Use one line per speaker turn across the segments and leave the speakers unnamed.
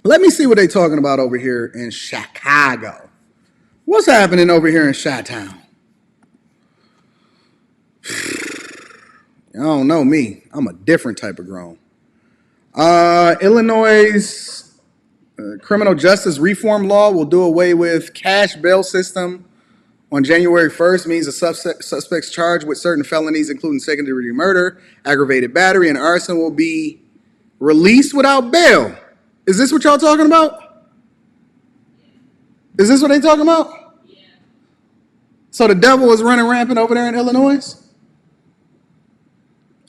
Let me see what they're talking about over here in Chicago. What's happening over here in Chi-Town? I don't know me. I'm a different type of grown. Illinois' criminal justice reform law will do away with cash bail system on January 1st. Means a suspects charged with certain felonies, including second-degree murder, aggravated battery, and arson, will be released without bail. Is this what y'all talking about? Is this what they talking about? Yeah. So the devil is running rampant over there in Illinois?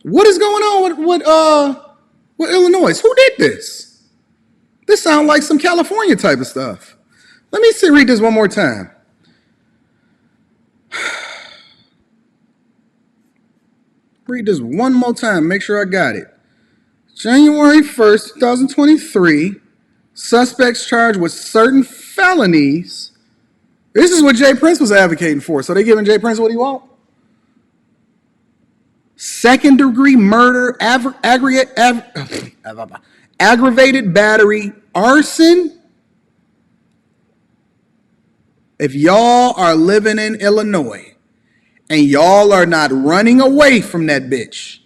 What is going on with Illinois? Who did this? This sounds like some California type of stuff. Let me read this one more time. Read this one more time. Make sure I got it. January 1st, 2023, suspects charged with certain felonies. This is what Jay Prince was advocating for. So they giving Jay Prince what he want? Second-degree murder, aggravated battery, arson. If y'all are living in Illinois and y'all are not running away from that bitch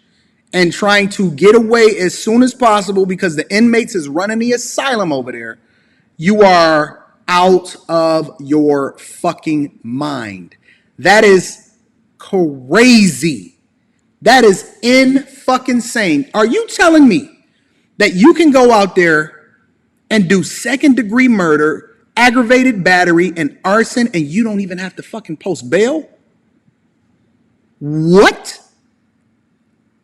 and trying to get away as soon as possible because the inmates is running the asylum over there, you are out of your fucking mind. That is crazy. That is in-fucking-sane. Are you telling me that you can go out there and do second-degree murder, aggravated battery, and arson, and you don't even have to fucking post bail? What?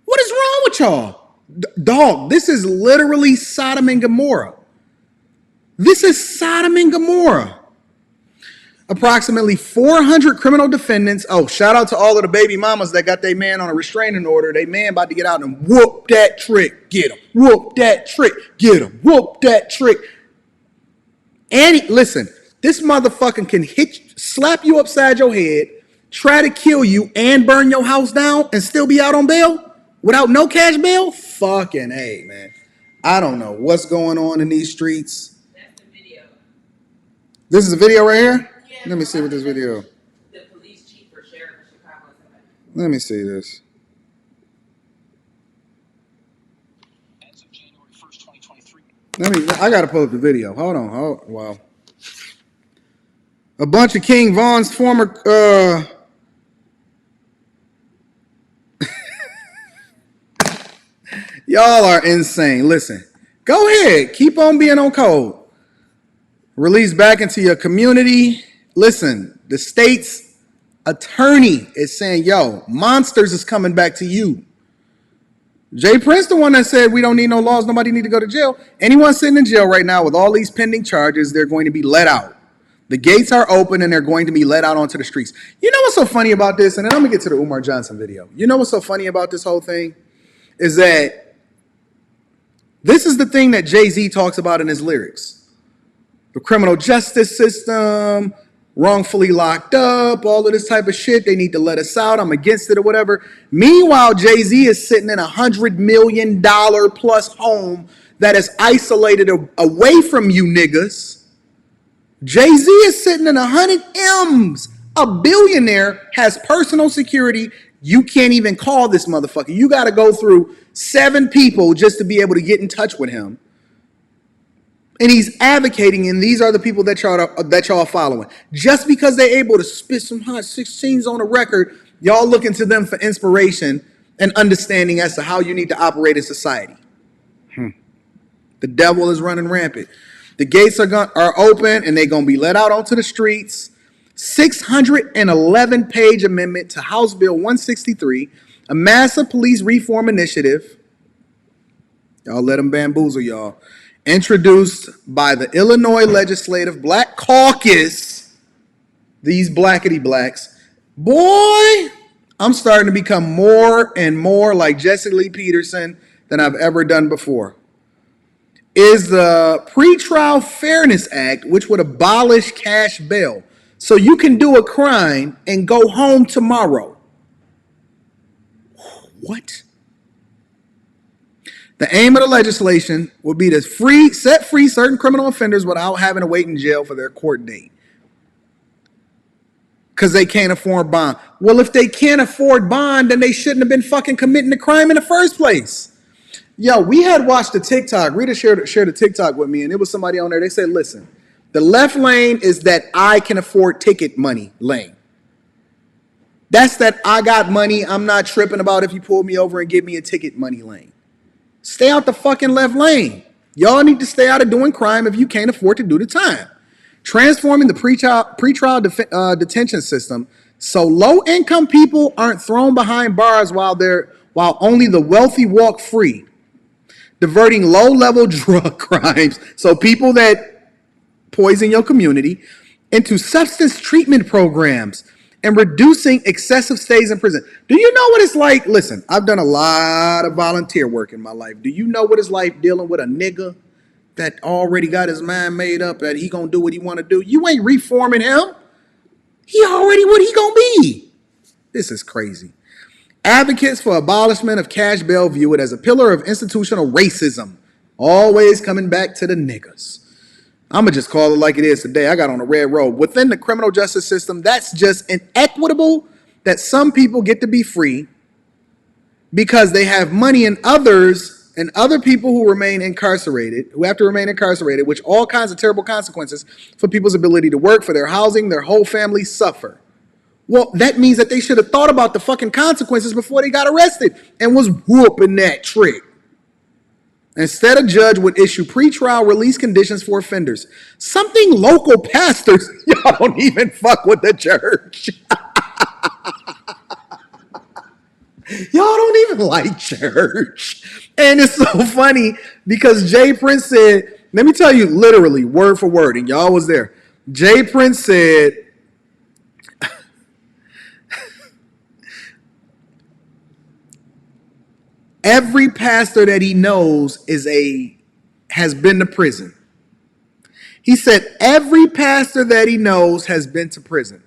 What is wrong with y'all? Dog, this is literally Sodom and Gomorrah. This is Sodom and Gomorrah. Approximately 400 criminal defendants. Oh, shout out to all of the baby mamas that got their man on a restraining order. They man about to get out and whoop that trick. Get him. Whoop that trick. Get him. Whoop that trick. And listen, this motherfucker can slap you upside your head, try to kill you, and burn your house down and still be out on bail without no cash bail? Fucking A, man. I don't know what's going on in these streets.
That's the video.
This is a video right here? Let me see what this video.
The police chief or sheriff of Chicago.
Let me see this.
As of January 1st, 2023.
I gotta pull up the video. Hold on. Wow. A bunch of King Von's former y'all are insane. Listen, go ahead. Keep on being on code. Release back into your community. Listen, the state's attorney is saying, yo, monsters is coming back to you. Jay Prince, the one that said we don't need no laws, nobody need to go to jail. Anyone sitting in jail right now with all these pending charges, they're going to be let out. The gates are open and they're going to be let out onto the streets. You know what's so funny about this? And then I'm going to get to the Umar Johnson video. You know what's so funny about this whole thing? Is that this is the thing that Jay-Z talks about in his lyrics. The criminal justice system, wrongfully locked up, all of this type of shit. They need to let us out. I'm against it or whatever. Meanwhile, Jay-Z is sitting in $100 million plus home that is isolated away from you niggas. Jay-Z is sitting in 100 M's. A billionaire has personal security. You can't even call this motherfucker. You got to go through 7 people just to be able to get in touch with him. And he's advocating, and these are the people that y'all are following. Just because they're able to spit some hot 16s on a record, y'all looking to them for inspiration and understanding as to how you need to operate in society. The devil is running rampant. The gates are open, and they're going to be let out onto the streets. 611-page amendment to House Bill 163, a massive police reform initiative. Y'all let them bamboozle y'all. Introduced by the Illinois Legislative Black Caucus. These blackety blacks. Boy, I'm starting to become more and more like Jesse Lee Peterson than I've ever done before. Is the Pretrial Fairness Act, which would abolish cash bail. So you can do a crime and go home tomorrow. What? The aim of the legislation would be to set free certain criminal offenders without having to wait in jail for their court date. Because they can't afford bond. Well, if they can't afford bond, then they shouldn't have been fucking committing the crime in the first place. Yo, we had watched the TikTok. Rita shared a TikTok with me, and it was somebody on there. They said, listen, the left lane is that I can afford ticket money lane. That's that I got money. I'm not tripping about if you pull me over and give me a ticket money lane. Stay out the fucking left lane. Y'all need to stay out of doing crime if you can't afford to do the time. Transforming the pretrial detention system so low-income people aren't thrown behind bars while only the wealthy walk free. Diverting low-level drug crimes, so people that poison your community, into substance treatment programs and reducing excessive stays in prison. Do you know what it's like? Listen, I've done a lot of volunteer work in my life. Do you know what it's like dealing with a nigga that already got his mind made up that he gonna do what he want to do? You ain't reforming him. He already what he gonna be. This is crazy. Advocates for abolishment of cash bail view it as a pillar of institutional racism. Always coming back to the niggas. I'm going to just call it like it is today. I got on a red robe. Within the criminal justice system, that's just inequitable that some people get to be free because they have money and other people who remain incarcerated, who have to remain incarcerated, which all kinds of terrible consequences for people's ability to work, for their housing, their whole families suffer. Well, that means that they should have thought about the fucking consequences before they got arrested and was whooping that trick. Instead, a judge would issue pretrial release conditions for offenders. Something local pastors, y'all don't even fuck with the church. Y'all don't even like church. And it's so funny because Jay Prince said, let me tell you literally, word for word, and y'all was there. Jay Prince said, every pastor that he knows has been to prison. He said every pastor that he knows has been to prison.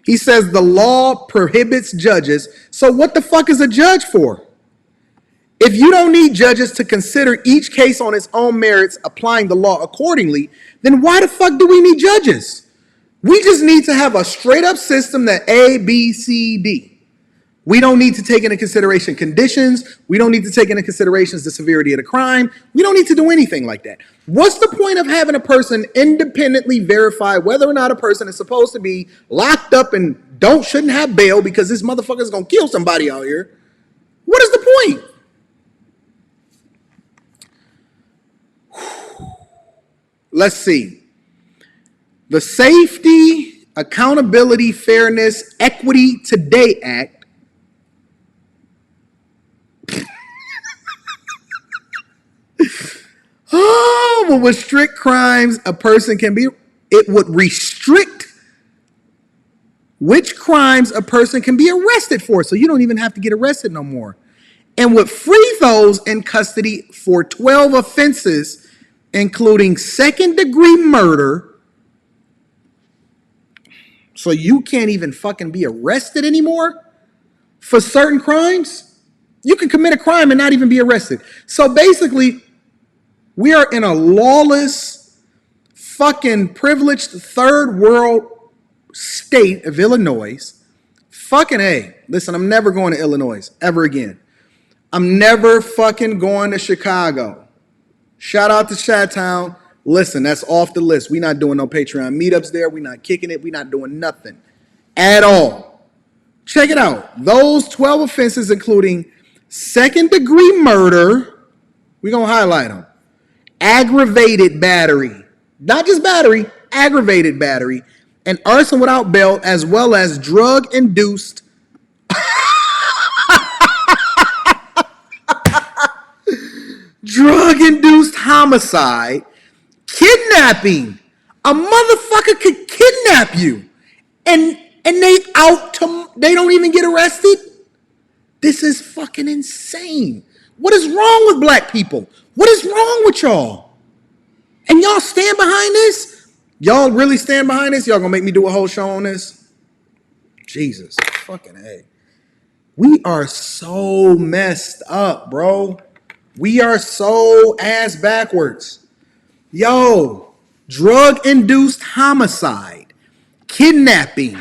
He says the law prohibits judges. So what the fuck is a judge for? If you don't need judges to consider each case on its own merits, applying the law accordingly, then why the fuck do we need judges? We just need to have a straight up system that A, B, C, D. We don't need to take into consideration conditions. We don't need to take into consideration the severity of the crime. We don't need to do anything like that. What's the point of having a person independently verify whether or not a person is supposed to be locked up and shouldn't have bail because this motherfucker is going to kill somebody out here? What is the point? Let's see. The Safety, Accountability, Fairness, Equity Today Act will restrict crimes a person can be. It would restrict which crimes a person can be arrested for. So you don't even have to get arrested no more. And would free those in custody for 12 offenses, including second-degree murder. So you can't even fucking be arrested anymore for certain crimes? You can commit a crime and not even be arrested. So basically, we are in a lawless, fucking privileged third world state of Illinois. Fucking A. Listen, I'm never going to Illinois ever again. I'm never fucking going to Chicago. Shout out to Chi-Town. Listen, that's off the list. We're not doing no Patreon meetups there. We're not kicking it. We're not doing nothing at all. Check it out. Those 12 offenses, including second-degree murder, we're going to highlight them. Aggravated battery. Not just battery, aggravated battery. And arson without bail, as well as drug-induced homicide, kidnapping. A motherfucker could kidnap you and they don't even get arrested. This is fucking insane. What is wrong with black people? What is wrong with y'all? And y'all stand behind this? Y'all really stand behind this? Y'all gonna make me do a whole show on this? Jesus fucking A. We are so messed up, bro. We are so ass backwards. Yo, drug-induced homicide, kidnapping,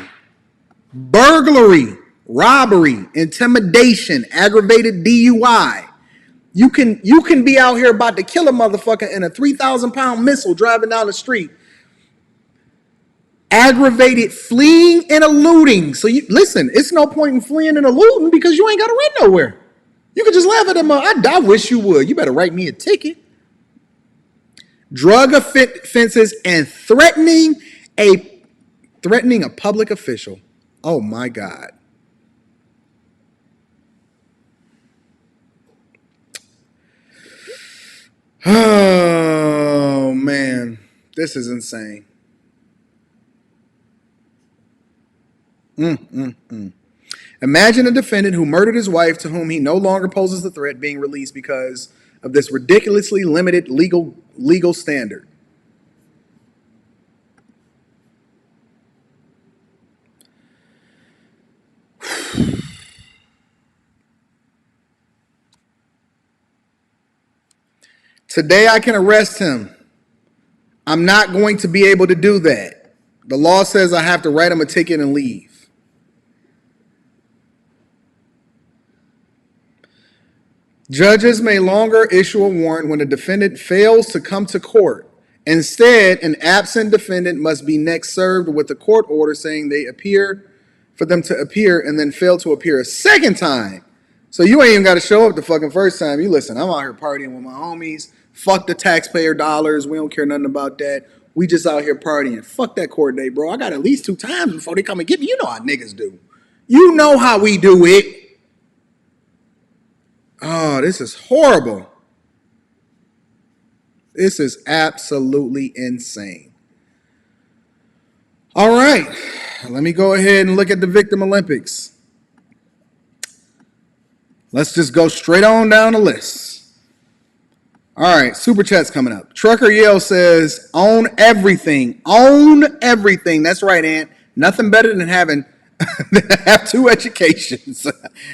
burglary, robbery, intimidation, aggravated DUI. You can be out here about to kill a motherfucker in a 3,000-pound missile driving down the street. Aggravated fleeing and eluding. So you listen, it's no point in fleeing and eluding because you ain't got to run nowhere. You can just laugh at them. I wish you would. You better write me a ticket. Drug offenses and threatening a public official. Oh my God. Oh man, this is insane. Imagine a defendant who murdered his wife, to whom he no longer poses a threat, being released because of this ridiculously limited legal standard. Today I can arrest him. I'm not going to be able to do that. The law says I have to write him a ticket and leave. Judges may longer issue a warrant when a defendant fails to come to court. Instead, an absent defendant must be next served with a court order saying they appear for them to appear and then fail to appear a second time. So you ain't even got to show up the fucking first time. You listen, I'm out here partying with my homies. Fuck the taxpayer dollars. We don't care nothing about that. We just out here partying. Fuck that court date, bro. I got at least 2 times before they come and get me. You know how niggas do. You know how we do it. Oh, this is horrible. This is absolutely insane. All right. Let me go ahead and look at the Victim Olympics. Let's just go straight on down the list. All right, Super Chat's coming up. Trucker Yale says, own everything. Own everything. That's right, Ant. Nothing better than having have 2 educations.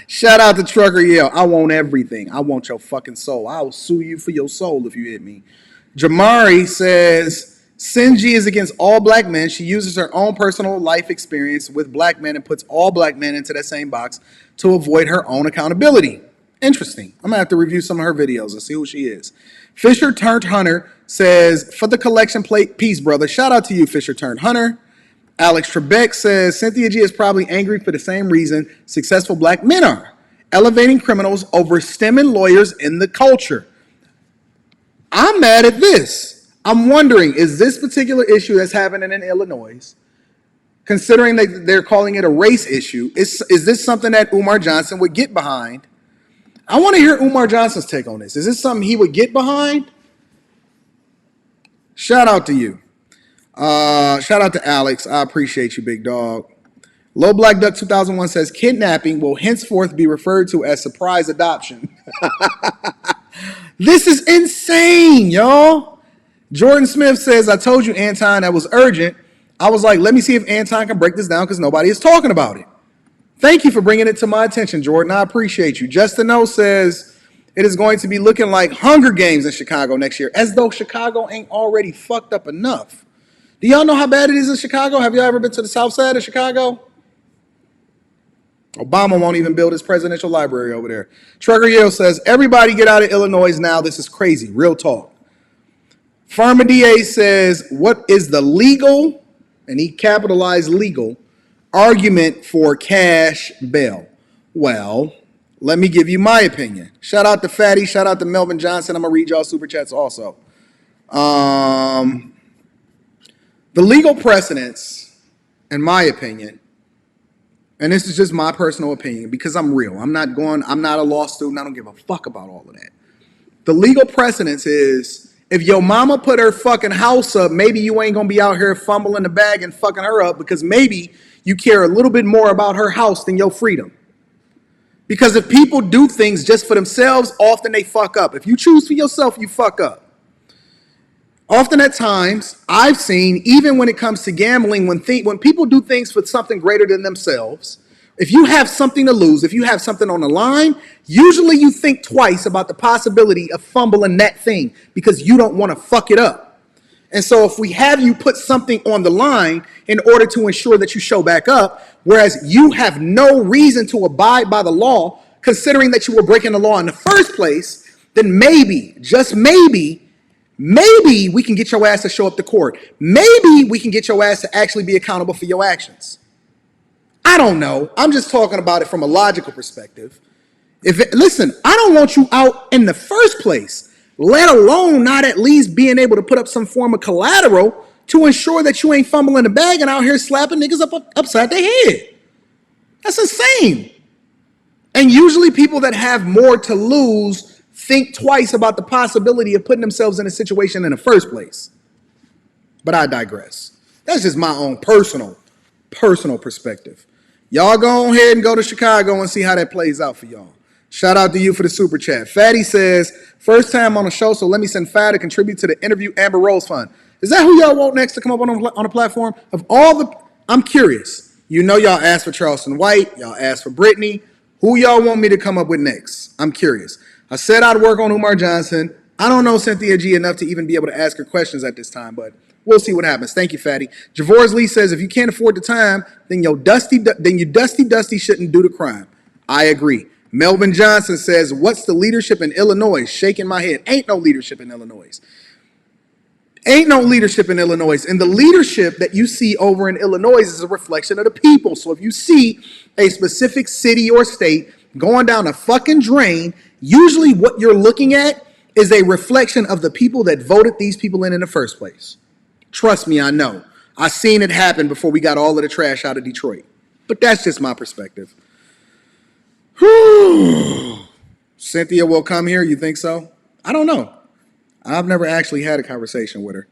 Shout out to Trucker Yale. I want everything. I want your fucking soul. I will sue you for your soul if you hit me. Jamari says, Sinji is against all black men. She uses her own personal life experience with black men and puts all black men into that same box to avoid her own accountability. Interesting. I'm going to have to review some of her videos and see who she is. Fisher Turned Hunter says, for the collection plate, peace, brother. Shout out to you, Fisher Turned Hunter. Alex Trebek says, Cynthia G is probably angry for the same reason successful black men are, elevating criminals over stemming lawyers in the culture. I'm mad at this. I'm wondering, is this particular issue that's happening in Illinois, considering that they're calling it a race issue, is this something that Umar Johnson would get behind? I want to hear Umar Johnson's take on this. Is this something he would get behind? Shout out to you. Shout out to Alex. I appreciate you, big dog. Low Black Duck 2001 says, kidnapping will henceforth be referred to as surprise adoption. This is insane, y'all. Jordan Smith says, I told you, Anton, that was urgent. I was like, let me see if Anton can break this down because nobody is talking about it. Thank you for bringing it to my attention, Jordan. I appreciate you. Justin O says, it is going to be looking like Hunger Games in Chicago next year, as though Chicago ain't already fucked up enough. Do y'all know how bad it is in Chicago? Have y'all ever been to the south side of Chicago? Obama won't even build his presidential library over there. Trucker Yale says, everybody get out of Illinois now. This is crazy. Real talk. Pharma DA says, what is the legal, and he capitalized legal, argument for cash bail? Well, let me give you my opinion. Shout out to Fatty. Shout out to Melvin Johnson. I'm going to read y'all super chats also. The legal precedents, in my opinion, and this is just my personal opinion because I'm real. I'm not a law student. I don't give a fuck about all of that. The legal precedence is if your mama put her fucking house up, maybe you ain't going to be out here fumbling the bag and fucking her up because maybe you care a little bit more about her house than your freedom. Because if people do things just for themselves, often they fuck up. If you choose for yourself, you fuck up. Often at times, I've seen, even when it comes to gambling, when people do things for something greater than themselves, If you have something to lose, if you have something on the line, usually you think twice about the possibility of fumbling that thing because you don't want to fuck it up. And so if we have you put something on the line in order to ensure that you show back up, whereas you have no reason to abide by the law, considering that you were breaking the law in the first place, then maybe, just maybe we can get your ass to show up to court. Maybe we can get your ass to actually be accountable for your actions. I don't know. I'm just talking about it from a logical perspective. Listen, I don't want you out in the first place, let alone not at least being able to put up some form of collateral to ensure that you ain't fumbling the bag and out here slapping niggas upside their head. That's insane. And usually people that have more to lose think twice about the possibility of putting themselves in a situation in the first place. But I digress. That's just my own personal perspective. Y'all go ahead and go to Chicago and see how that plays out for y'all. Shout out to you for the super chat. Fatty says, first time on the show, so let me send Fat to contribute to the interview Amber Rose Fund. Is that who y'all want next to come up on a platform? I'm curious. You know y'all asked for Charleston White. Y'all asked for Brittany. Who y'all want me to come up with next? I'm curious. I said I'd work on Umar Johnson. I don't know Cynthia G enough to even be able to ask her questions at this time, but we'll see what happens. Thank you, Fatty. Javors Lee says, if you can't afford the time, then you dusty shouldn't do the crime. I agree. Melvin Johnson says, what's the leadership in Illinois? Shaking my head. Ain't no leadership in Illinois. Ain't no leadership in Illinois. And the leadership that you see over in Illinois is a reflection of the people. So if you see a specific city or state going down a fucking drain, usually what you're looking at is a reflection of the people that voted these people in the first place. Trust me, I know. I seen it happen before we got all of the trash out of Detroit. But that's just my perspective. Whew. Cynthia will come here, you think so? I don't know. I've never actually had a conversation with her.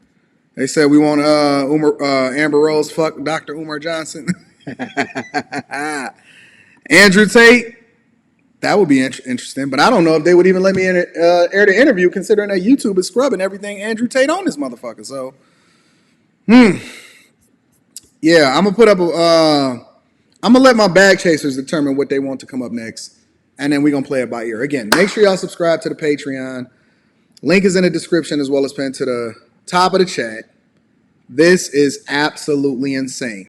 They said we want Amber Rose fuck Dr. Umar Johnson. Andrew Tate. That would be interesting, but I don't know if they would even let me air the interview, considering that YouTube is scrubbing everything Andrew Tate on this motherfucker. So, yeah, I'm gonna put up I'm gonna let my bag chasers determine what they want to come up next, and then we're gonna play it by ear. Again, make sure y'all subscribe to the Patreon. Link is in the description as well as pinned to the top of the chat. This is absolutely insane.